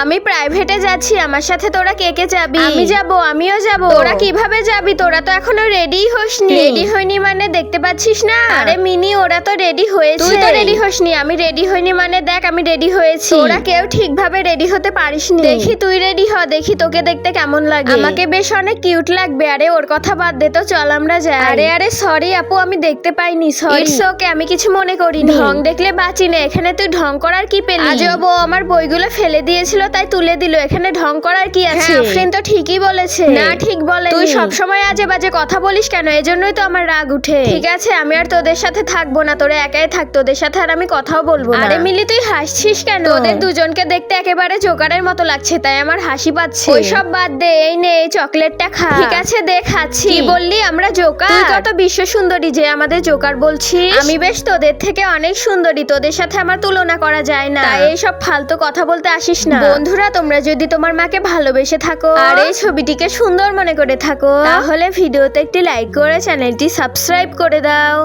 আমি প্রাইভেটে যাচ্ছি, আমার সাথে তোরা কে কে যাবি? আমি যাব, আমিও যাব। তোরা কিভাবে যাবি? তোরা তো এখনো রেডি হসনি। রেডি হইনি মানে দেখতে পাচ্ছিস না? আরে মিনি, ওরা তো রেডি হয়েছে। তুই তো রেডি হসনি। আমি রেডি হইনি মানে দেখ আমি রেডি হয়েছি। তোরা কেউ ঠিকভাবে রেডি হতে পারিসনি। দেখি তুই রেডি হ, দেখি তোকে দেখতে কেমন লাগে। আমাকে বেশ অনেক কিউট লাগবে। আরে ওর কথা বাদ দে তো, চল আমরা যাই। আরে সরি আপু, আমি দেখতে পাইনি, সরি। ইটস ওকে, আমি কিছু মনে করিনি। ঢং দেখলে বাঁচি না। এখানে তুই ঢং করার কি পেলি? আজব, ও আমার বইগুলো ফেলে দিয়েছিল তাই তুলে দিল। এখানে ঢং করার কি আছে? আফরিন তো ঠিকই বলেছে। না ঠিক বলে। তুই সবসময় আজে বাজে কথা বলিস কেন? এজন্যই তো আমার রাগ উঠে। ঠিক আছে, আমি আর তোদের সাথে থাকবো না, তোরা একাই থাক। তোদের সাথে আর আমি কথাও বলবো না। আরে মিলি, তুই হাসছিস কেন? তোদের দুজনকে দেখতে একেবারে জোকারের মতো লাগছে, তাই আমার হাসি পাচ্ছে। ওইসব বাদ দে, এই নে এই চকলেটটা খা। ঠিক আছে দে, খাচ্ছি। কি বললি আমরা জোকার? তুই কত বিশ্ব সুন্দরী যে আমাদের জোকার বলছিস? আমি বেশ তোদের থেকে অনেক সুন্দরী, তোদের সাথে আমার তুলনা করা যায় না। তাই এইসব ফালতু কথা বলতে আসিস না। বন্ধুরা, তোমরা যদি তোমার মাকে ভালোবেসে থাকো আর এই ছবিটিকে সুন্দর মনে করে থাকো, তাহলে ভিডিওতে একটি লাইক করে চ্যানেলটি সাবস্ক্রাইব করে দাও।